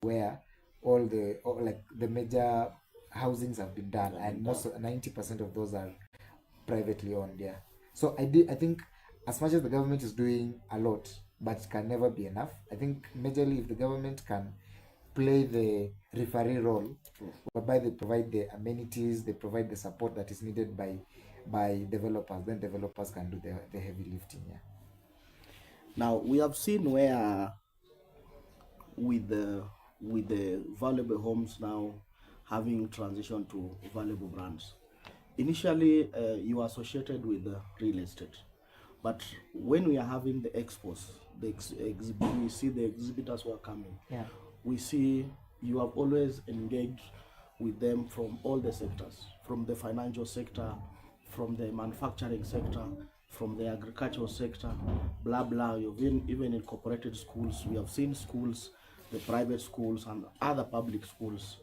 where like the major housings have been done, and most 90% of those are privately owned. Yeah. So I think as much as the government is doing a lot, but it can never be enough. I think majorly if the government can play the referee role, whereby they provide the amenities, they provide the support that is needed by developers, then developers can do the heavy lifting. Yeah. Now we have seen where with the valuable homes now having transition to valuable brands. Initially, you are associated with real estate, but when we are having the expos, we see the exhibitors who are coming. Yeah. We see you have always engaged with them from all the sectors, from the financial sector, from the manufacturing sector, from the agricultural sector, blah blah. You've been even incorporated schools. We have seen schools, the private schools and other public schools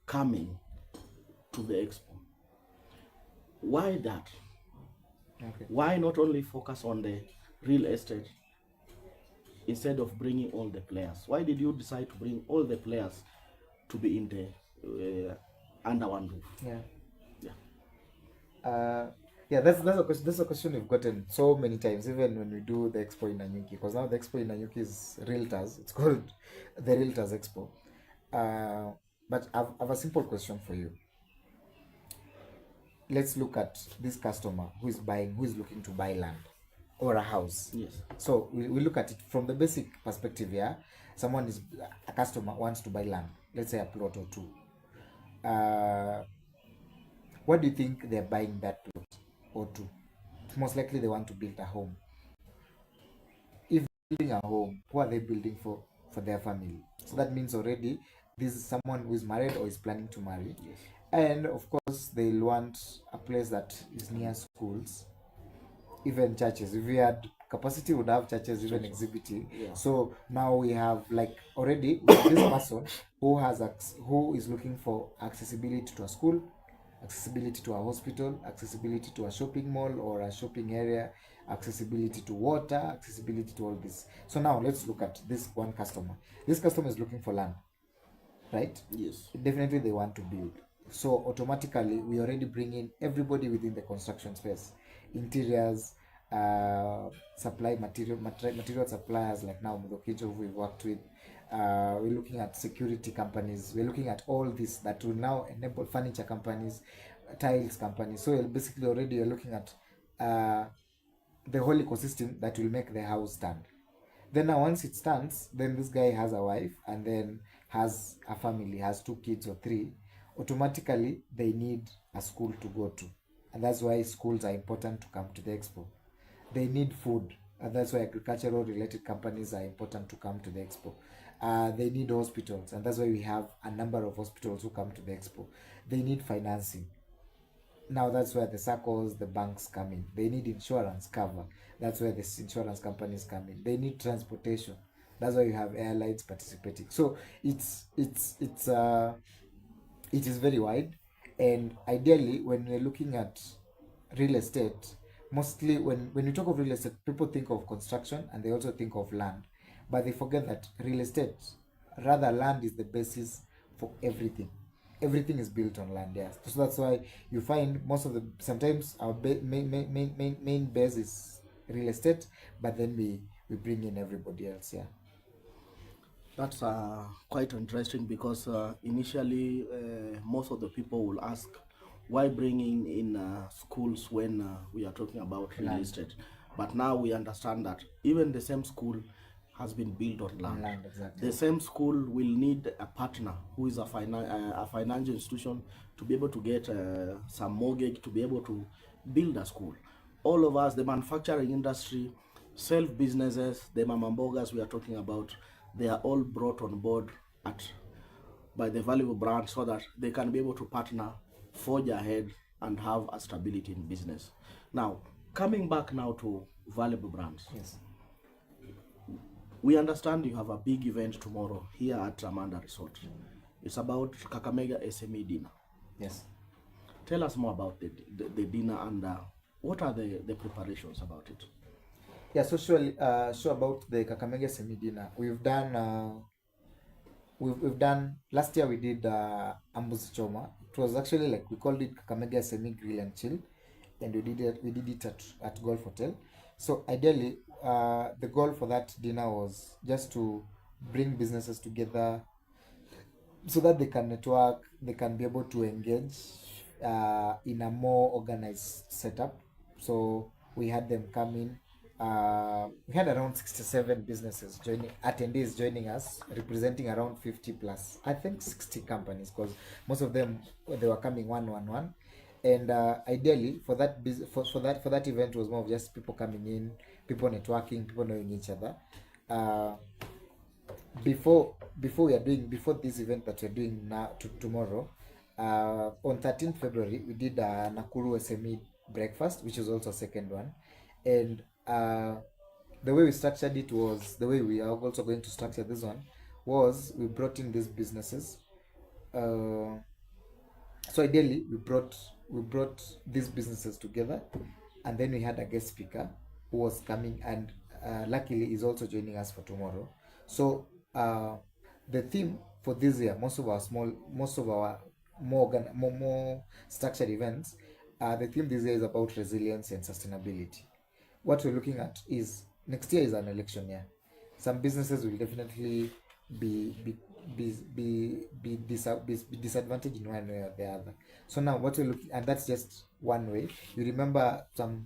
coming to the expo. Why that? Okay. Why not only focus on the real estate instead of bringing all the players? Why did you decide to bring all the players to be in the under one roof? Yeah. Yeah. Yeah, that's a question we've gotten so many times, even when we do the expo in Nanyuki, because now the expo in Nanyuki is realtors. It's called the Realtors Expo. But I've a simple question for you. Let's look at this customer who is looking to buy land or a house. Yes. So we look at it from the basic perspective. Yeah, a customer wants to buy land, let's say a plot or two. What do you think they're buying that plot or two? Most likely they want to build a home. If building a home, who are they building for their family? So that means already this is someone who is married or is planning to marry. Yes. And of course they'll want a place that is near schools, even churches. If we had capacity, would have churches even exhibiting. Yeah. So now we have like already we have this person who is looking for accessibility to a school, accessibility to a hospital, accessibility to a shopping mall or a shopping area, accessibility to water, accessibility to all this. So now let's look at this one customer. This customer is looking for land, right? Yes. Definitely they want to build. So automatically we already bring in everybody within the construction space, interiors, material suppliers like now Mudokijo we've worked with. We're looking at security companies. We're looking at all this that will now enable furniture companies, tiles companies. So basically already you're looking at the whole ecosystem that will make the house stand. Then now once it stands, then this guy has a wife and then has a family, has 2 kids or 3. Automatically they need a school to go to, and that's why schools are important to come to the expo. They need food, and that's why agricultural related companies are important to come to the expo. They need hospitals, and that's why we have a number of hospitals who come to the expo. They need financing. Now that's where the circles, the banks come in. They need insurance cover. That's where the insurance companies come in. They need transportation. That's why you have airlines participating. So it is very wide, and ideally when we're looking at real estate, mostly when you talk of real estate, people think of construction and they also think of land, but they forget that real estate, rather land is the basis for everything. Everything is built on land. Yes, so that's why you find most of the sometimes our main base is real estate, but then we bring in everybody else. Yeah. That's quite interesting because initially most of the people will ask why bringing in schools when we are talking about real Land. estate. But now we understand that even the same school has been built on land. Land, exactly. The same school will need a partner who is a financial institution to be able to get some mortgage to be able to build a school. All of us, the manufacturing industry, self businesses, the mamambogas we are talking about, they are all brought on board by the valuable brand so that they can be able to partner, forge ahead, and have a stability in business. Now, coming back now to valuable brands. Yes. We understand you have a big event tomorrow here at Amanda Resort. It's about Kakamega SME dinner. Yes. Tell us more about the dinner and what are the preparations about it? Yeah, so sure about the Kakamega semi dinner. We've done we've done last year. We did Ambuzi Choma. It was actually like we called it Kakamega SME Grill and Chill, and we did it at Golf Hotel. So ideally, the goal for that dinner was just to bring businesses together so that they can network, they can be able to engage in a more organized setup. So we had them come in. We had around 67 businesses joining, attendees joining us, representing around 50 plus, I think 60 companies, because most of them they were coming one. And ideally, for that event was more of just people coming in, people networking, people knowing each other. Uh, before this event that we're doing now tomorrow, on 13th February we did Nakuru SME breakfast, which is also second one. And the way we structured it was the way we are also going to structure this one, was we brought in these businesses. Uh, so ideally we brought these businesses together, and then we had a guest speaker who was coming, and luckily is also joining us for tomorrow. So the theme for this year, most of our more structured events, the theme this year is about resilience and sustainability. What we're looking at is, next year is an election year. Some businesses will definitely be be be disadvantaged in one way or the other. So now what we're looking, and that's just one way. You remember some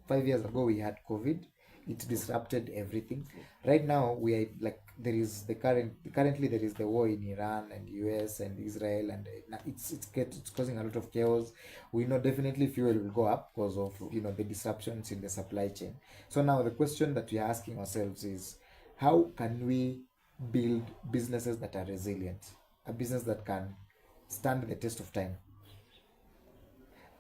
5 years ago we had COVID. It disrupted everything. Right now we are like, there is currently there is the war in Iran and US and Israel, and it's causing a lot of chaos. We know definitely fuel will go up because of the disruptions in the supply chain. So now the question that we are asking ourselves is, how can we build businesses that are resilient, a business that can stand the test of time?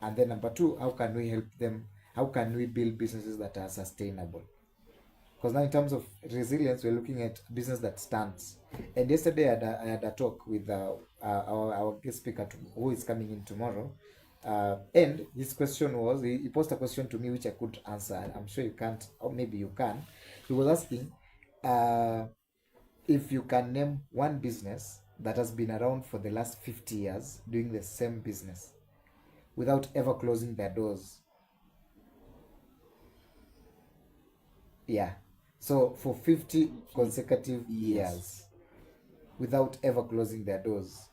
And then number two, how can we help them? How can we build businesses that are sustainable? Because now in terms of resilience, we're looking at business that stands. And yesterday I had a talk with our guest speaker who is coming in tomorrow. And his question was, he posed a question to me which I could answer. I'm sure you can't, or maybe you can. He was asking, uh, if you can name one business that has been around for the last 50 years doing the same business without ever closing their doors. Yeah. So for 50 consecutive years without ever closing their doors.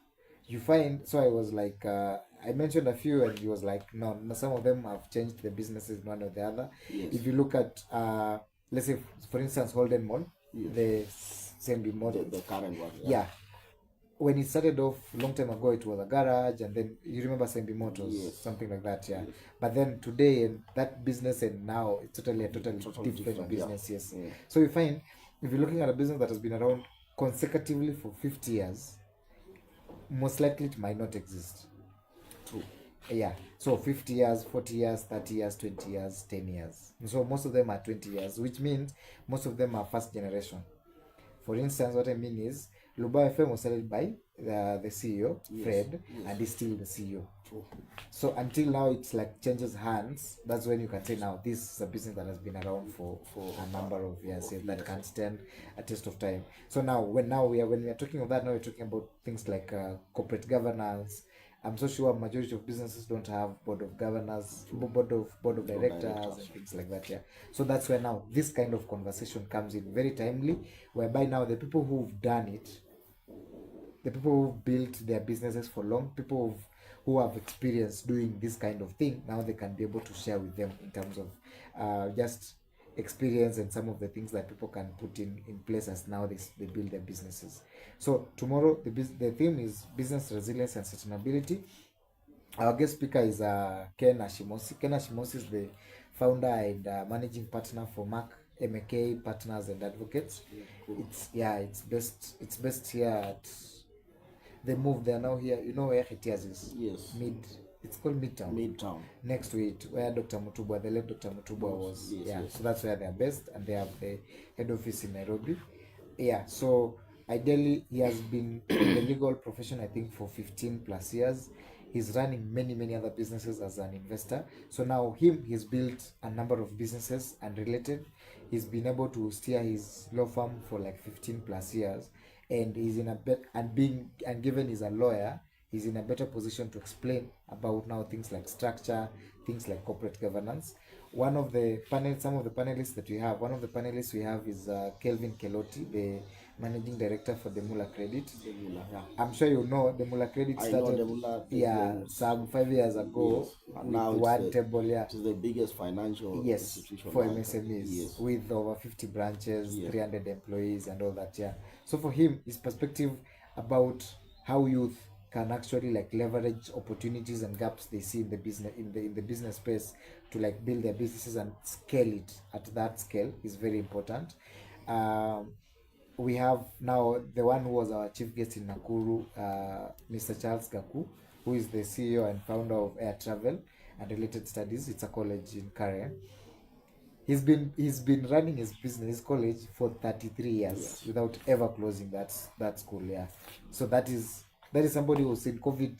You find, so I was like, I mentioned a few, and he was like, no, some of them have changed the businesses one or the other. Yes. If you look at, let's say, for instance, Holden Mall, Yes. the same model. The current one. Yeah. When it started off long time ago, it was a garage, and then you remember Sembi Motors, Yes. something like that, yeah. Yes. But then today, and that business, and now it's totally different different, business, yeah. yes. Yeah. So you find, if you're looking at a business that has been around consecutively for 50 years, most likely it might not exist. True. Yeah. So 50 years, 40 years, 30 years, 20 years, 10 years. So most of them are 20 years, which means most of them are first generation. For instance, what I mean is, Luba FM was started by the CEO, Yes. Fred, Yes. and he's still the CEO. True. So until now, it's like changes hands. That's when you can say, now this is a business that has been around for a number of years, yes, that can stand a test of time. So now when we are talking of that, now we're talking about things like corporate governance. I'm so sure majority of businesses don't have board of governors, board of directors, and things like that. Yeah. So that's where now this kind of conversation comes in very timely, whereby now the people who've done it, the people who've built their businesses for long, people who have experience doing this kind of thing, now they can be able to share with them in terms of just experience and some of the things that people can put in place as now they build their businesses. So tomorrow the theme is business resilience and sustainability. Our guest speaker is Ken Ashimosi. Ken Ashimosi is the founder and managing partner for Mark MK Partners and Advocates. It's based here at, they moved, they're now here. You know where Hetias is? Yes. It's called Midtown. Next to it, where Dr. Mutubwa, the late Dr. Mutubwa was. Yes, yeah. yes. So that's where they're based, and they have the head office in Nairobi. Yeah. So ideally, he has been in the legal profession, I think, for 15 plus years. He's running many other businesses as an investor. So now he's built a number of businesses and related. He's been able to steer his law firm for like 15 plus years. and he's in a bet and being and given he's a lawyer, he's in a better position to explain about now things like structure, things like corporate governance. Some of the panelists that we have, one of the panelists we have is Kelvin Keloti, the managing director for the Mula Credit. The Mula, yeah. I'm sure you know the Mula Credit I started, know the Mula, some 5 years ago, yes. And with now one table, it is the biggest financial yes, institution for now. MSMEs, Yes. with over 50 branches, Yes. 300 employees, and all that. Yeah. So for him, his perspective about how youth can actually like leverage opportunities and gaps they see in the business in the business space to like build their businesses and scale it at that scale is very important. We have now the one who was our chief guest in Nakuru, Mr. Charles Gaku, who is the CEO and founder of Air Travel and Related Studies. It's a college in Karen. He's been running his business, his college, for 33 years, Yes. without ever closing that school. Yeah. So that is somebody who's seen COVID,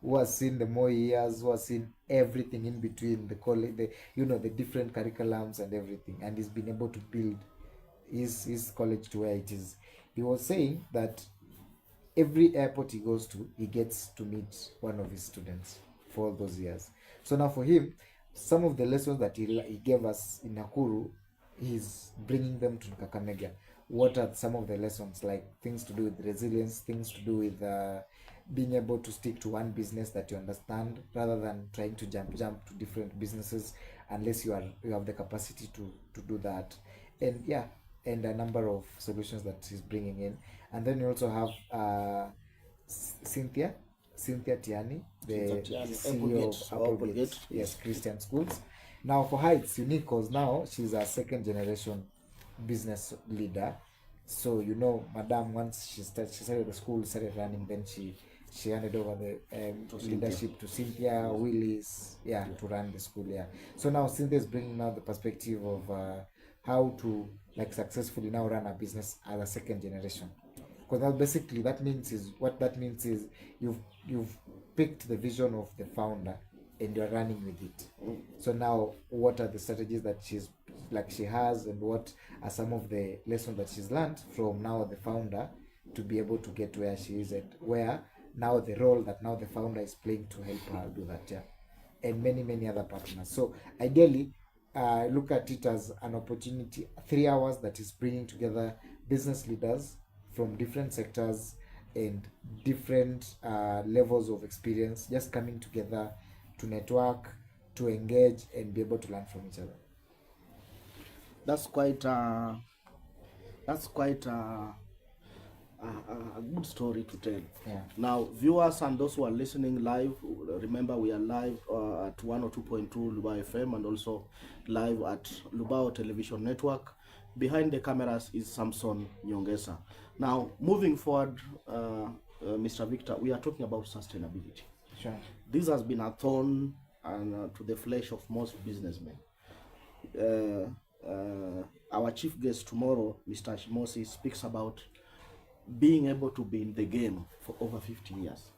who has seen the more years, who has seen everything in between the college, the different curriculums and everything, and he's been able to build his college to where it is. He was saying that every airport he goes to, he gets to meet one of his students for all those years. So now for him, some of the lessons that he gave us in Nakuru, he's bringing them to Kakamega. What are some of the lessons, like things to do with resilience, things to do with being able to stick to one business that you understand, rather than trying to jump to different businesses, unless you have the capacity to do that. And yeah, and a number of solutions that he's bringing in. And then you also have Cynthia Tiani, the CEO of Applegate, yes, Christian Schools. Now for her it's unique because now she's a second generation business leader. So Madam, once she started the school, started running, then she handed over the leadership to Cynthia Willis, to run the school. So now Cynthia is bringing now the perspective of how to like successfully now run a business as a second generation. Because now basically that means is you've picked the vision of the founder and you're running with it. So now what are the strategies that she has, and what are some of the lessons that she's learned from now the founder to be able to get where she is, and where now the role that now the founder is playing to help her do that, and many other partners. So ideally, look at it as an opportunity, 3 hours that is bringing together business leaders from different sectors and different levels of experience, just coming together to network, to engage, and be able to learn from each other. That's quite a good story to tell. Yeah. Now, viewers and those who are listening live, remember we are live at 102.2 Lubao FM and also live at Lubao Television Network. Behind the cameras is Samson Nyongesa. Now, moving forward, Mr. Victor, we are talking about sustainability. Sure. This has been a thorn to the flesh of most businessmen. Our chief guest tomorrow, Mr. Shimosi, speaks about being able to be in the game for over 50 years.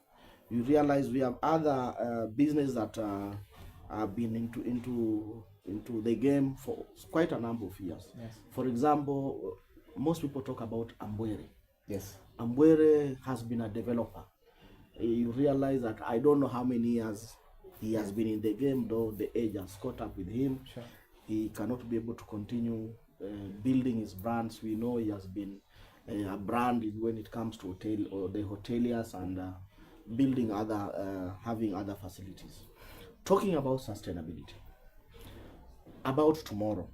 You realize we have other business that have been into the game for quite a number of years. Yes. For example, most people talk about Ambwere. Yes. Ambwere has been a developer. You realize that I don't know how many years he has been in the game, though the age has caught up with him. Sure. He cannot be able to continue building his brands. We know he has been a brand when it comes to hotel or the hoteliers and building having other facilities. Talking about sustainability, about tomorrow,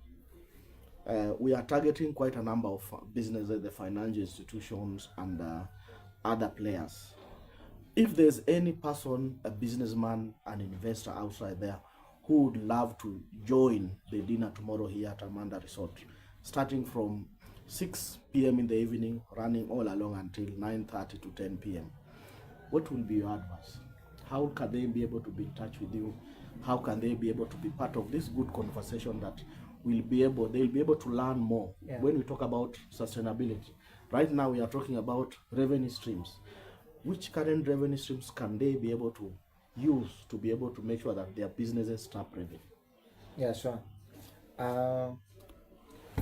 we are targeting quite a number of businesses, the financial institutions and other players. If there's any person, a businessman, an investor outside there who would love to join the dinner tomorrow here at Amanda Resort, starting from 6 p.m. in the evening, running all along until 9:30 to 10 p.m., what will be your advice? How can they be able to be in touch with you? How can they be able to be part of this good conversation that they'll be able to learn more? When we talk about sustainability, right now we are talking about revenue streams. Which current revenue streams can they be able to use to be able to make sure that their businesses start revenue? Yeah, sure.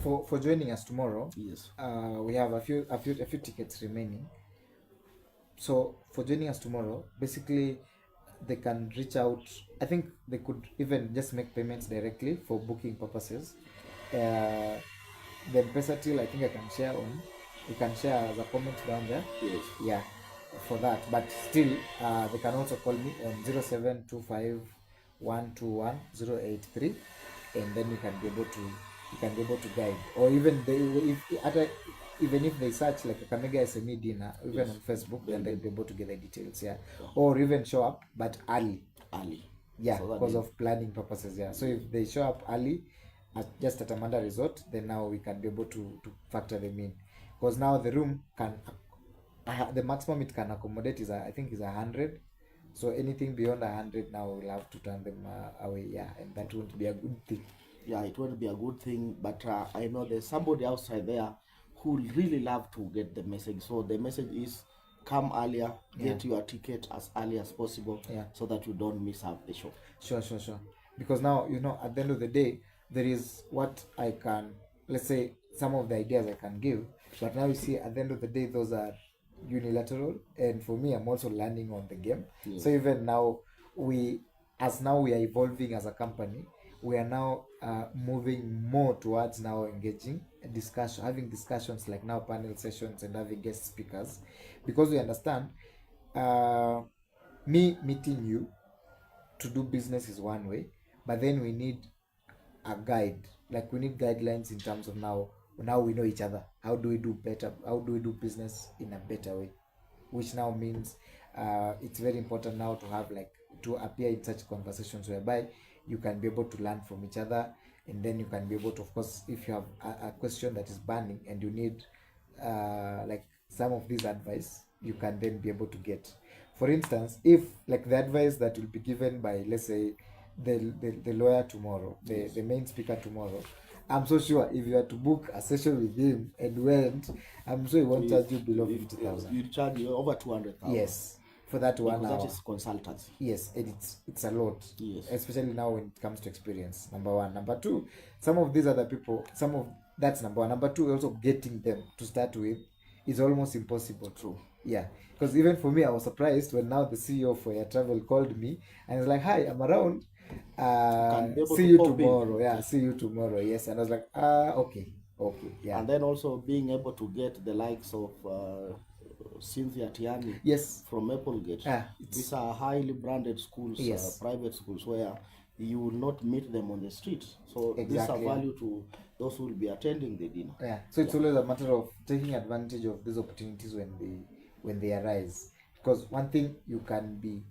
For joining us tomorrow, Yes. we have a few tickets remaining. So for joining us tomorrow, basically they can reach out. I think they could even just make payments directly for booking purposes. The M-Pesa till I think I can share on. You can share as a comment down there. Yes. Yeah, for that. But still, they can also call me on 0725 121 083, and then you can be able to guide, or even they if at a, even if they search like a Kakamega SME dinner even Yes. on Facebook, then they'll They'll be able to get the details. Yeah, yeah. or even show up but early. early. Yeah, So that because they, of planning purposes. Yeah, so if they show up early just at Amanda Resort, then now we can be able to factor them in, because now the room can the maximum it can accommodate is I think is 100. So anything beyond 100 now we'll have to turn them away. Yeah, and that won't be a good thing. yeah, it won't be a good thing. But I know there's somebody outside there who really love to get the message. So the message is come earlier, get your ticket as early as possible, Yeah. so that you don't miss out the show. Sure. Because now, at the end of the day, there is what I can, let's say, some of the ideas I can give, but now you see, at the end of the day, those are unilateral. And for me, I'm also learning on the game. Yes. So even now, now we are evolving as a company, we are now moving more towards now engaging a discussion, having discussions like now panel sessions and having guest speakers, because we understand uh, me meeting you to do business is one way, but then we need a guide. Like we need guidelines in terms of now we know each other. How do we do better? How do we do business in a better way? Which now means it's very important now to have like to appear in such conversations whereby you can be able to learn from each other, and then you can be able to, of course, if you have a question that is burning and you need like some of this advice, you can then be able to get. For instance, if like the advice that will be given by, let's say, the lawyer tomorrow, the main speaker tomorrow, I'm so sure if you are to book a session with him and went, I'm sure he won't charge you below 50,000. You charge you over 200,000. Yes, for that 1 because hour. that is consultancy. Yes, and it's a lot. Yes. Especially now when it comes to experience. Number one. Number two, some of these other people, that's number one. Number two, also getting them to start with is almost impossible. True. Yeah. Because even for me, I was surprised when now the CEO for Air Travel called me and was like, "Hi, I'm around. See you tomorrow." Yeah, see you tomorrow. Yes. And I was like, okay. Yeah. And then also being able to get the likes of Cynthia Tiani, yes, from Applegate. These are highly branded schools, yes, private schools, where you will not meet them on the street. So exactly, these are value to those who will be attending the dinner. Yeah. So it's always a matter of taking advantage of these opportunities when they arise. Because one thing you can be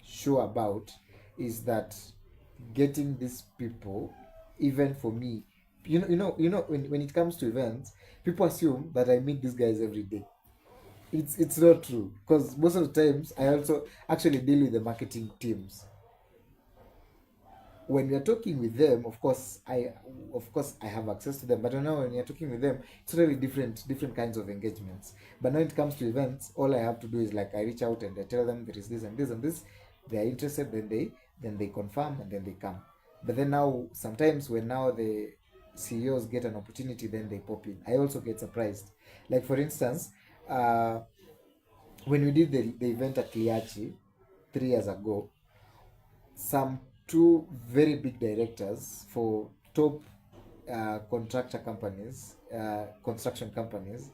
sure about is that getting these people, even for me, when it comes to events, people assume that I meet these guys every day. It's not true, because most of the times I also actually deal with the marketing teams. When we are talking with them, of course I have access to them, but now when you're talking with them, it's really different kinds of engagements. But when it comes to events, all I have to do is like I reach out and I tell them there is this and this and this. They are interested, then they confirm and then they come. But then now sometimes when now the CEOs get an opportunity, then they pop in. I also get surprised. Like for instance, when we did the event at Liachi 3 years ago, some two very big directors for top contractor companies, construction companies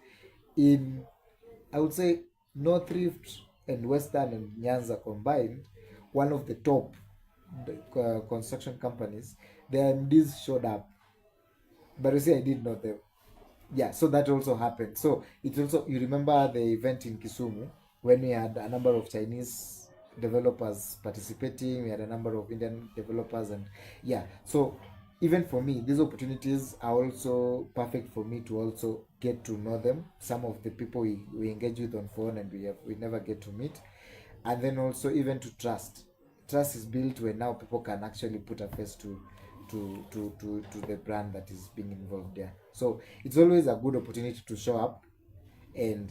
in, I would say, North Rift and Western and Nyanza combined, one of the top construction companies, their MDs showed up. But you see, I did know them. Yeah, so that also happened. So it's also, you remember the event in Kisumu when we had a number of Chinese developers participating, we had a number of Indian developers, and yeah, so even for me, these opportunities are also perfect for me to also get to know them. Some of the people we engage with on phone and we never get to meet, and then also even to trust is built when now people can actually put a face to the brand that is being involved there. So it's always a good opportunity to show up and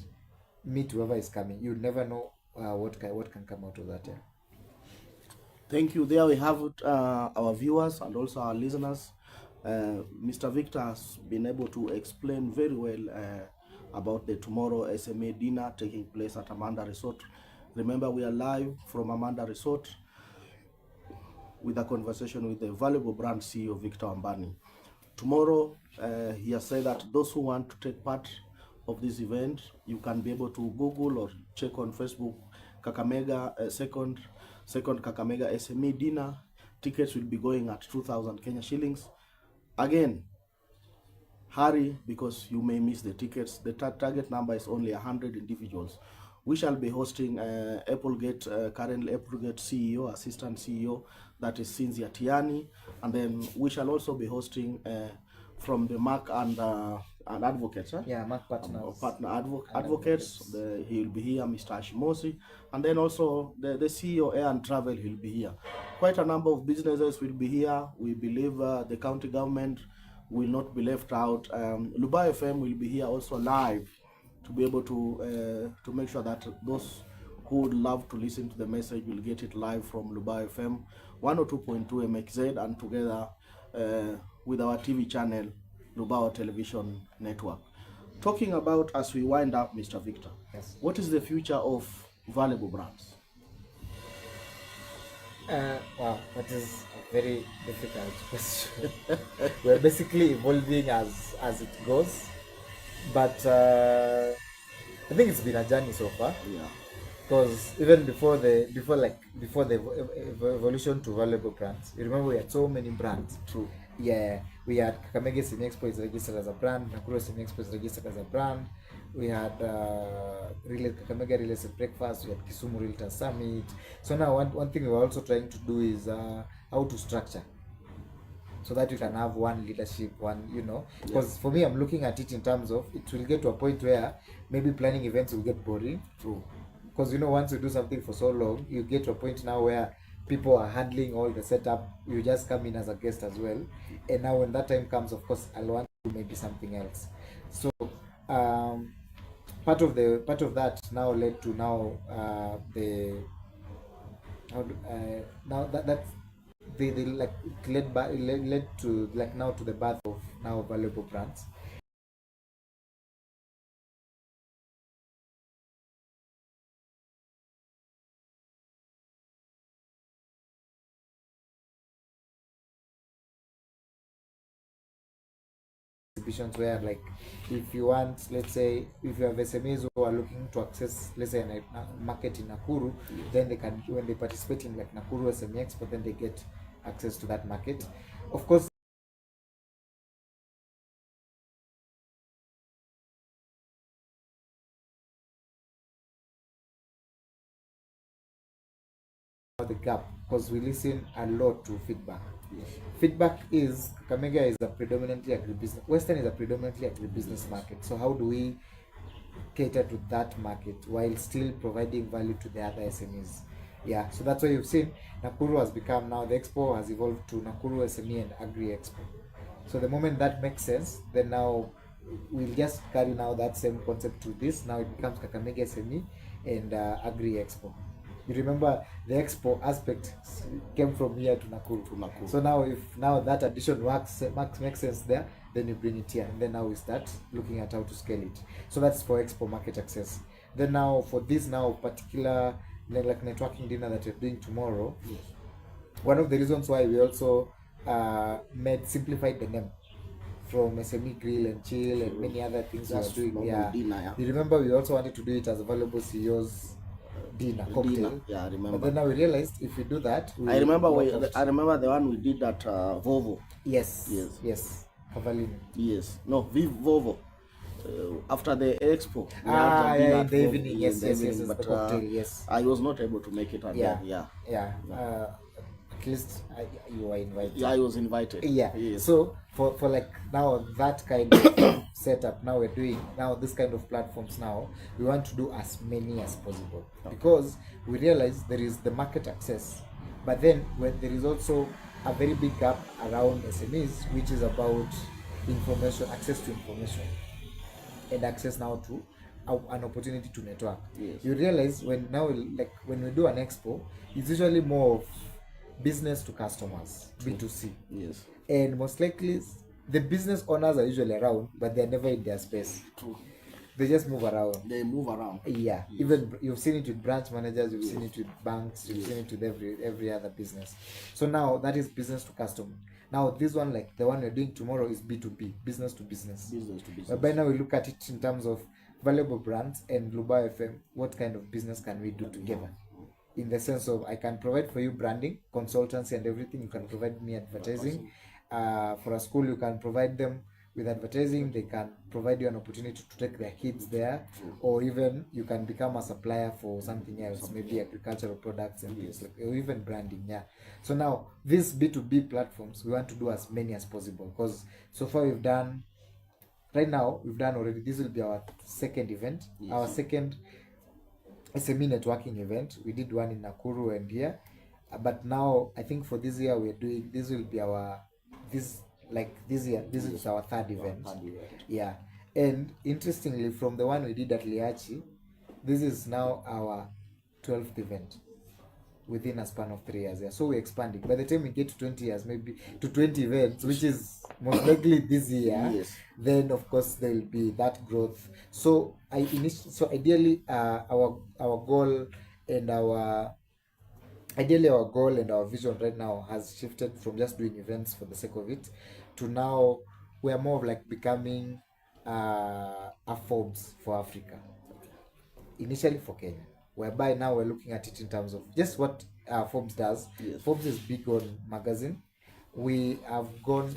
meet whoever is coming. You never know what can come out of that. Yeah. Thank you. There we have it, our viewers and also our listeners. Mr. Victor has been able to explain very well about the tomorrow SME dinner taking place at Amanda Resort. Remember, we are live from Amanda Resort with a conversation with the valuable brand CEO, Victor Wambani. Tomorrow, he has said that those who want to take part of this event, you can be able to Google or check on Facebook, Kakamega, second Kakamega SME dinner. Tickets will be going at 2,000 Kenya shillings. Again, hurry because you may miss the tickets. The target number is only 100 individuals. We shall be hosting Applegate, currently Applegate CEO, Assistant CEO, that is Cynthia Tiani. And then we shall also be hosting from the Mark and Advocates. Huh? Yeah, Mark Partners. Advocates. He will be here, Mr. Ashimosi. And then also the CEO Air and Travel, he'll be here. Quite a number of businesses will be here. We believe the county government will not be left out. Luba FM will be here also live to be able to make sure that those who would love to listen to the message will get it live from Luba FM 102.2 MXZ and together with our TV channel, Lubao Television Network. Talking about, as we wind up, Mr. Victor, Yes. what is the future of valuable brands? Wow, that is a very difficult question. We're basically evolving as it goes, but I think it's been a journey so far. Yeah. Because even before the evolution to valuable brands, you remember we had so many brands. True. Yeah, we had Kakamega SME Expo is registered as a brand, Nakuru SME Expo is registered as a brand. We had Kakamega Real Estate Breakfast, we had Kisumu Realtor Summit. So now one thing we're also trying to do is how to structure so that you can have one leadership, one, because for me, I'm looking at it in terms of it will get to a point where maybe planning events will get boring. True. Because once you do something for so long, you get to a point now where people are handling all the setup. You just come in as a guest as well. And now when that time comes, of course, I'll want to do maybe something else. So part of that now led to led to now to the birth of now valuable brands. Where if you want, let's say if you have SMEs who are looking to access, let's say, a market in Nakuru, then they can, when they participate in Nakuru SME Expo, then they get access to that market. Of course, the gap, because we listen a lot to feedback. Yes. Feedback is Kakamega is a predominantly agribusiness. Western is a predominantly agribusiness market. So how do we cater to that market while still providing value to the other SMEs? Yeah, so that's why you've seen Nakuru has become now, the expo has evolved to Nakuru SME and Agri Expo. So the moment that makes sense, then now we'll just carry now that same concept to this. Now it becomes Kakamega SME and Agri Expo. You remember the expo aspect came from here to Nakuru. So now if that addition makes sense there, then you bring it here, and then now we start looking at how to scale it. So that's for expo market access. Then now for this particular networking dinner that we're doing tomorrow, yes, one of the reasons why we also simplified the name from SME Grill and Chill and many other things we are doing. Yeah. Dinner, yeah. You remember we also wanted to do it as a valuable CEO's dinner cocktail. Dinner. Yeah, I remember. But then now we realized if we do that, I remember the one we did at Vovo. Yes. Cavalini. Yes. No, Vovo. After the expo. In the evening. Yes. But the cocktail. Yes. I was not able to make it. At least you were invited. Yeah, I was invited. Yeah. Yes. So for now that kind of setup, now we're doing this kind of platforms. Now we want to do as many as possible, because we realize there is the market access, but then when there is also a very big gap around SMEs, which is about information, access to information, and access now to an opportunity to network. Yes. You realize when we do an expo, it's usually more of business to customers, B2C. Yes. And most likely the business owners are usually around, but they're never in their space. True. They just move around. They move around. Yeah, Yes. even you've seen it with branch managers, you've seen it with banks, you've Yes. seen it with every other business. So now that is business to customer. Now this one, like the one we're doing tomorrow, is B2B, business to business. Business to business. By now we look at it in terms of valuable brands and Luba FM. What kind of business can we do together? In the sense of, I can provide for you branding, consultancy, and everything. You can provide me advertising. For a school, you can provide them with advertising. They can provide you an opportunity to take their kids there, or even you can become a supplier for something else, maybe agricultural products and things like, or even branding. Yeah. So now these B2B platforms, we want to do as many as possible, because so far we've done already. This will be our second event, our second SME networking event. We did one in Nakuru and here, but now I think for this year this will be our this year this is our third event. Yeah, and interestingly, from the one we did at Liachi, this is now our 12th event within a span of 3 years. Yeah, so we're expanding. By the time we get to 20 years, maybe to 20 events, which is most likely this year, Yes. then of course there will be that growth. So ideally, our goal and our vision right now has shifted from just doing events for the sake of it to now we are more of like becoming a Forbes for Africa, initially for Kenya, whereby now we're looking at it in terms of just what Forbes does. Yes. Forbes is big on magazine. We are going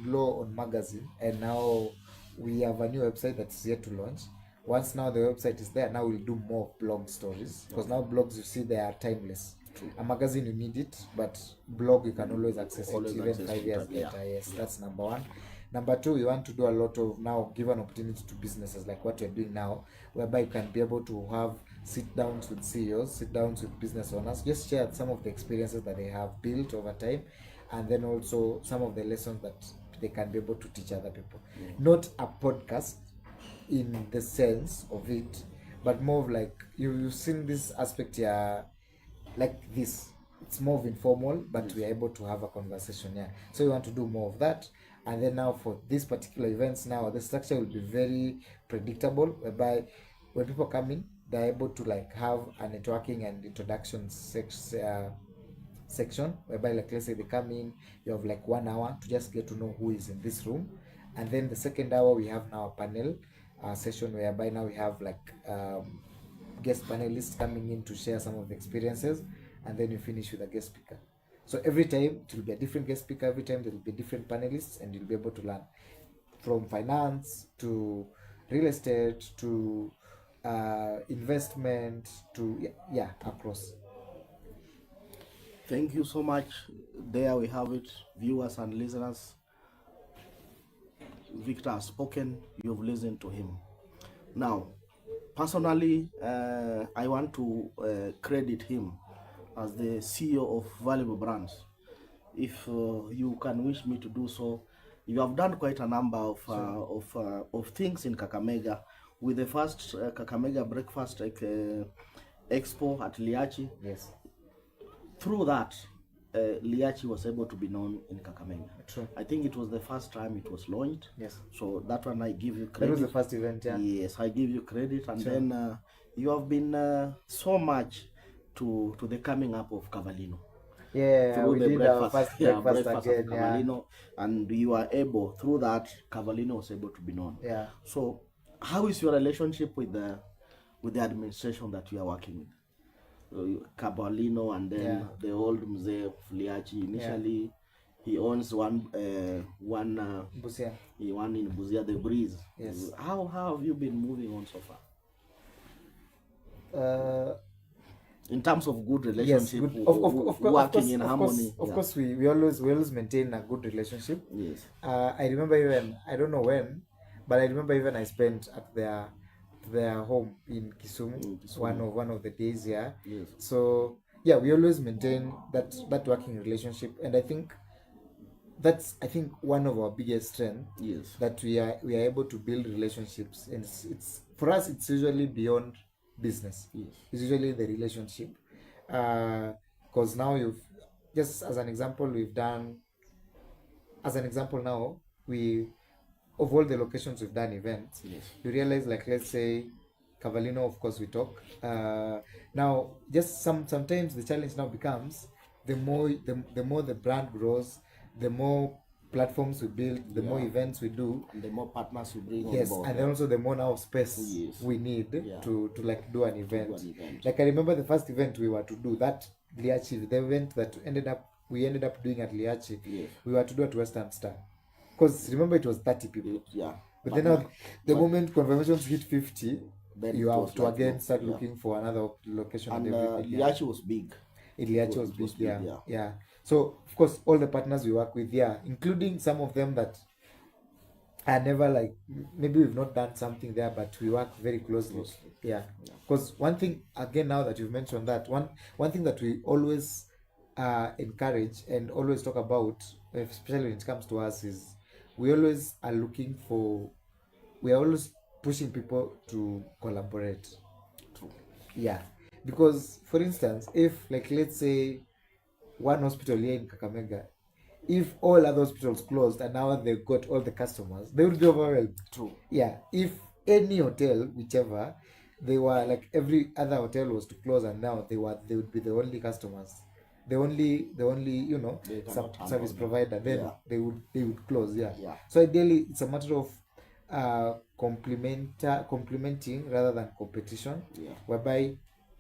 low on magazine, and now we have a new website that's yet to launch. Once now the website is there, now we'll do more blog stories, because now blogs, you see, they are timeless. True. A magazine, you need it, but blog, you can always access Always it even access 5 it, years yeah. later. Yes, that's number one. Number two, we want to do a lot of now give an opportunity to businesses like what we're doing now, whereby you can be able to have sit downs with CEOs, sit downs with business owners, just share some of the experiences that they have built over time, and then also some of the lessons that they can be able to teach other people. Not a podcast in the sense of it, but more of like you've seen this aspect here, like this. It's more of informal, but we are able to have a conversation here. So we want to do more of that. And then now for these particular events, now the structure will be very predictable, whereby when people come in, they're able to like have a networking and introduction section, whereby like let's say they come in, you have like 1 hour to just get to know who is in this room, and then the second hour we have now a panel session, whereby now we have like guest panelists coming in to share some of the experiences, and then you finish with a guest speaker. So every time it will be a different guest speaker, every time there will be different panelists, and you'll be able to learn from finance to real estate to investment to across. Thank you so much. There we have it, viewers and listeners. Victor has spoken, you've listened to him. Now, personally, I want to credit him as the CEO of Valuable Brands. If you can wish me to do so, you have done quite a number of things in Kakamega, with the first Kakamega breakfast expo at Liachi. Yes. Through that, Liachi was able to be known in Kakamega. True. I think it was the first time it was launched. Yes. So that one I give you That credit. was the first event, yeah. Yes, I give you credit. And Sure. then you have been so much to the coming up of Cavallino. Yeah, Through we the did our first breakfast breakfast again, of Cavallino, and you are able, through that, Cavallino was able to be known. yeah. So, how is your relationship with the administration that you are working with? Cavallino and then the old Mzee of Liachi. Initially, he owns one Busia. he one in Buzia, the Breeze. Yes. How have you been moving on so far? In terms of good Yes, relationship, good. working in harmony. Of course, we always maintain a good relationship. Yes. I remember even, I don't know when, but I remember even I spent at their home in Kisumu, one of the days. Yeah. Yes. So yeah, we always maintain that working relationship, and I think that's one of our biggest strengths. Yes. That we are able to build relationships, and it's for us, it's usually beyond business. Yes. It's usually the relationship, because now just as an example, we've done, as an example now, we, of all the locations we've done events, Yes. you realize, like, let's say Cavallino, of course we talk. Now just sometimes the challenge now becomes, the more the brand grows, the more platforms we build, the more Yeah. events we do. And the more partners you bring on Yes, board. and then also the more now space Yes. we need Yeah. to like do an event. an event. Like I remember the first event we were to do, that Liachi, the event that we ended up doing at Liachi, Yes. we were to do at Western Star. Because remember it was 30 people. Yeah. But then now, the moment confirmations hit 50, then you it have was to like, again no, start yeah. looking for another location And and everything. Yeah. Liachi was big. Iliachi was it big, was big, yeah. yeah. Yeah. So of course all the partners we work with, yeah, including some of them that are never like, maybe we've not done something there, but we work very closely. Yeah. Because one thing, again, now that you've mentioned that, one thing that we always encourage and always talk about, especially when it comes to us, is we always are looking for, we are always pushing people to collaborate. True. Yeah. Because for instance, if, like, let's say one hospital here in Kakamega, if all other hospitals closed and now they got all the customers, they would be overwhelmed. True. Yeah. If any hotel, whichever, they were like, every other hotel was to close and now they would be the only customers, the only you know, service provider, then Yeah. they would close. Yeah. Yeah. So ideally it's a matter of complementing rather than competition. Yeah. Whereby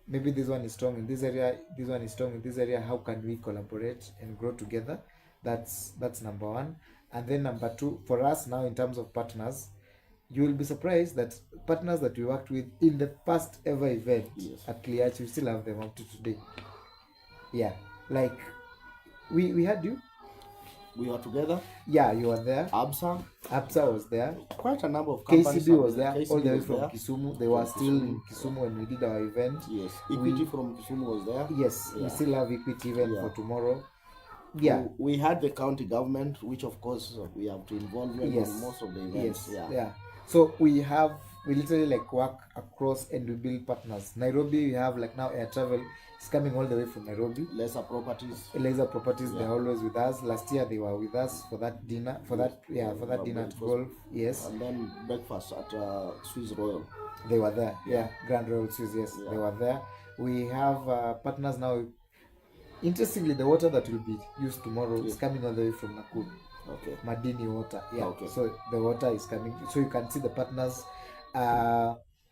maybe this one is strong in this area, this one is strong in this area, how can we collaborate and grow together? That's number one. And then number two, for us now, in terms of partners, you will be surprised that partners that we worked with in the first ever event, Yes. at Liachi, we still have them up to today. Yeah. Like we had you. We were together. Yeah, you were there. ABSA was there. Quite a number of companies. KCB was there. KCB all the way was from there. Kisumu. They were still in Kisumu when we did our event. Yes. Equity from Kisumu was there. Yes, Yeah. we still have Equity even Yeah. for tomorrow. Yeah. We had the county government, which of course we have to involve them Yes. on most of the events. Yes. Yeah. So we literally like work across and we build partners. Nairobi, we have like now air travel is coming all the way from Nairobi. Lesser Properties. They're always with us. Last year they were with us for that dinner, for that dinner at golf. Yes. And then breakfast at Swiss Royal. They were there. Yeah. Grand Royal Swiss, yes. Yeah. They were there. We have partners now. Interestingly, the water that will be used tomorrow is coming all the way from Nakuru. Okay. Madini water. Yeah. Okay. So the water is coming. So you can see the partners.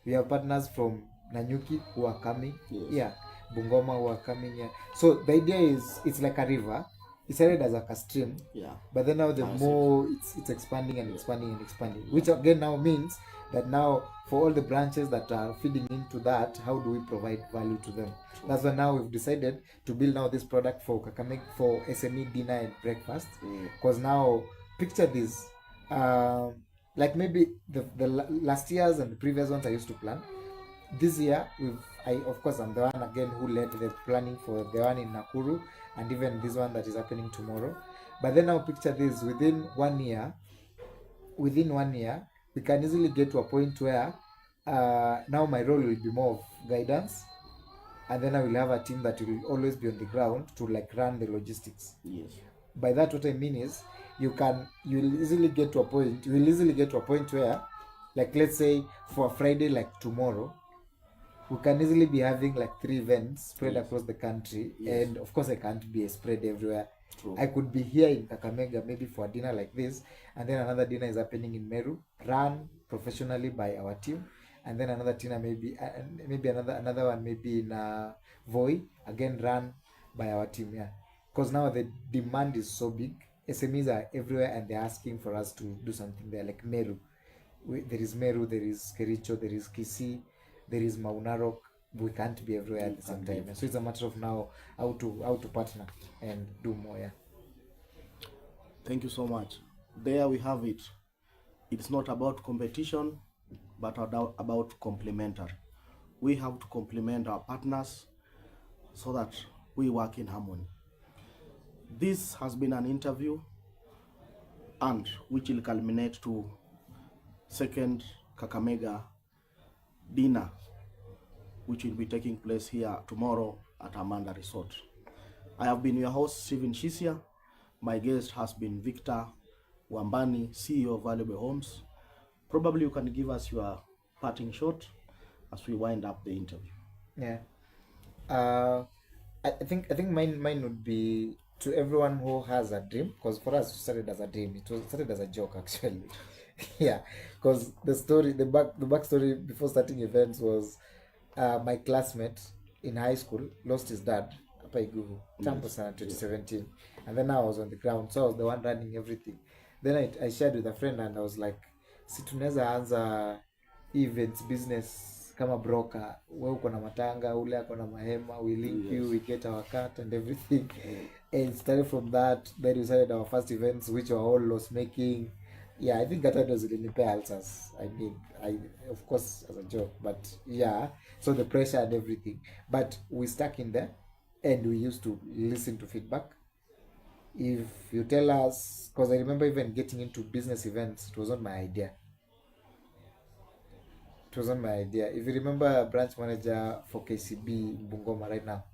We have partners from Nanyuki who are coming. Yes. Yeah. Bungoma who are coming. Yeah. So the idea is, it's like a river. It started as like a stream. Yeah. But then now the more it's expanding and expanding and expanding, which again now means that now for all the branches that are feeding into that, how do we provide value to them? True. That's why now we've decided to build now this product for Kakamega, for SME dinner and breakfast. Because now picture this, like maybe the last years and the previous ones I used to plan. This year of course I'm the one again who led the planning for the one in Nakuru and even this one that is happening tomorrow. But then now picture this, within 1 year, we can easily get to a point where now my role will be more of guidance, and then I will have a team that will always be on the ground to like run the logistics. Yes. By that, what I mean is you'll easily get to a point where, like, let's say for Friday, like tomorrow, we can easily be having like 3 events spread across the country. Yes. And of course I can't be spread everywhere. True. I could be here in Kakamega maybe for a dinner like this, and then another dinner is happening in Meru, run professionally by our team, and then another dinner maybe another one maybe in Voi, again run by our team. Yeah, because now the demand is so big. SMEs are everywhere and they're asking for us to do something there, like Meru. There is Meru, there is Kericho, there is Kisii, there is Maunarok. We can't be everywhere at the same time. So it's a matter of now how to partner and do more. Yeah. Thank you so much. There we have it. It's not about competition, but about complementary. We have to complement our partners so that we work in harmony. This has been an interview, and which will culminate to second Kakamega dinner, which will be taking place here tomorrow at Amanda Resort. I have been your host, Stephen Shisia. My guest has been Victor Wambani, CEO of Valuable Homes. Probably you can give us your parting shot as we wind up the interview. Yeah. Uh, I think mine would be to everyone who has a dream, because for us it started as a dream. It was started as a joke actually. Yeah, because the backstory before starting events was my classmate in high school lost his dad hapa Iguvu tambo Yes. sana Yeah. 2017, and then I was on the ground, so I was the one running everything. Then I shared with a friend and I was like, si tunaweza anza events business kama broker, we uko na matanga, ule ako na mahema, we link you, Yes. we get our cut and everything. Mm. And started from that, then we started our first events which were all loss making. Yeah, I think that was ilinipea ulcers. I mean, I of course as a joke, but yeah, so the pressure and everything, but we stuck in there and we used to listen to feedback. If you tell us, because I remember even getting into business events, it was not my idea. It wasn't my idea. If you remember, branch manager for KCB Bungoma right now,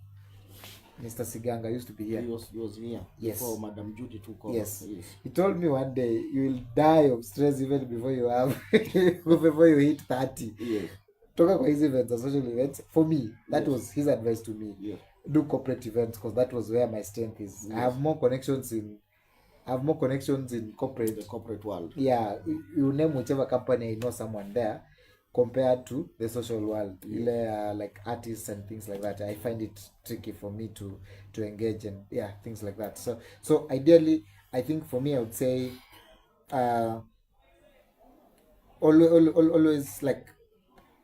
Mr. Siganga used to be here. He was here Yes. before Madam Judy took over. Yes. Yes. He told me one day you will die of stress even before you have before you hit 30. Yes. Toka kwa hizi events and social events. For me, that Yes. was his advice to me. Yes. Do corporate events because that was where my strength is. Yes. I have more connections in corporate. The corporate world. Yeah, you name whichever company, I know someone there, compared to the social world. Yeah. Like artists and things like that, I find it tricky for me to engage, and yeah, things like that. So ideally, I think for me, I would say always like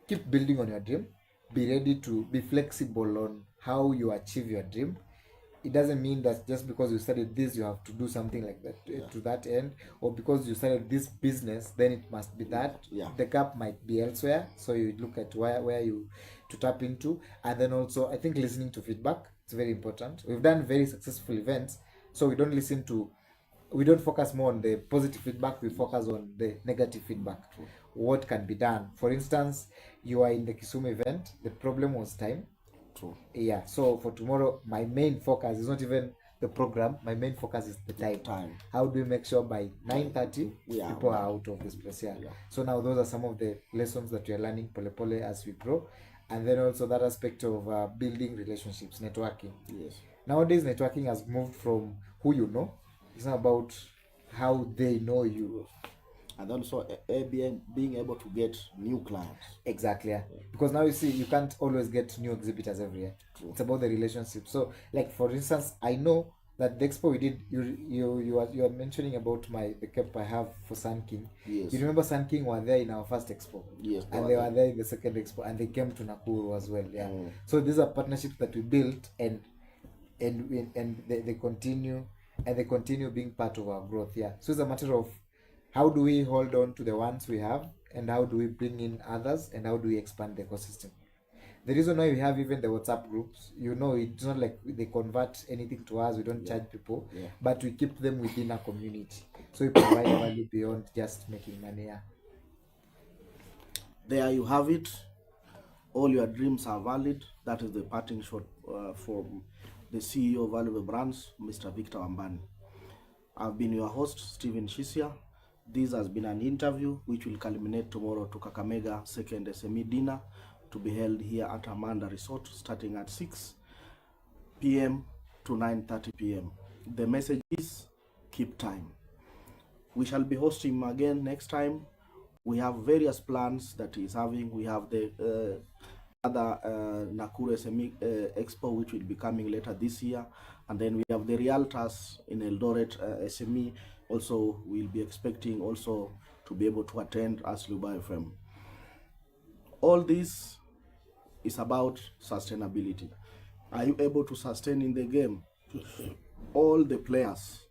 keep building on your dream. Be ready to be flexible on how you achieve your dream. It doesn't mean that just because you started this you have to do something like that to that end, or because you started this business then it must be that. Yeah. The gap might be elsewhere, so you look at where you to tap into. And then also I think listening to feedback, it's very important. We've done very successful events, so we don't focus more on the positive feedback, we focus on the negative feedback. What can be done? For instance, you are in the Kisumu event, the problem was time. True. Yeah, so for tomorrow my main focus is not even the program, my main focus is the time. How do we make sure by 9:30 people are out of this place? Yeah. So now those are some of the lessons that we are learning pole pole as we grow. And then also that aspect of building relationships, networking. Yes. Nowadays networking has moved from who you know, it's not about how they know you. And also being able to get new clients. Exactly, yeah. Because now you see you can't always get new exhibitors every year. True. It's about the relationship. So like for instance, I know that the expo we did, you are mentioning about the cap I have for Sun King. Yes. You remember Sun King were there in our first expo? Yes. And they were there in the second expo, and they came to Nakuru as well. Yeah. So these are partnerships that we built, and they continue, and they continue being part of our growth. Yeah. So it's a matter of how do we hold on to the ones we have, and how do we bring in others, and how do we expand the ecosystem. The reason why we have even the WhatsApp groups, it's not like they convert anything to us, we don't charge people, but we keep them within a community, so we provide value beyond just making money. Yeah. There you have it. All your dreams are valid. That is the parting shot from the CEO of Valuable Brands, Mr. Victor Wambani. I've been your host, Stephen Shisia. This has been an interview which will culminate tomorrow to Kakamega second SME dinner to be held here at Amanda Resort starting at 6 p.m. to 9:30 p.m. The message is keep time. We shall be hosting him again next time. We have various plans that he's having. We have the other Nakuru SME Expo which will be coming later this year, and then we have the Realtors in Eldoret SME also we'll be expecting also to be able to attend as Luba FM. All this is about sustainability. Are you able to sustain in the game? All the players,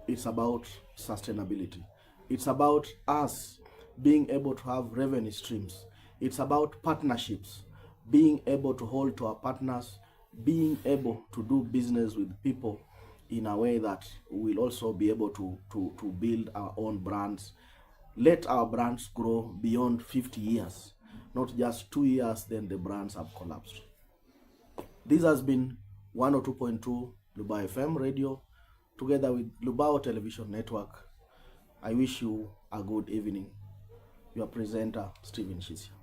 it's about sustainability. It's about us being able to have revenue streams. It's about partnerships, being able to hold to our partners, being able to do business with people in a way that we'll also be able to build our own brands. Let our brands grow beyond 50 years, not just 2 years, then the brands have collapsed. This has been 102.2 Lubao FM radio, together with Lubao Television Network. I wish you a good evening. Your presenter, Stephen Shisia.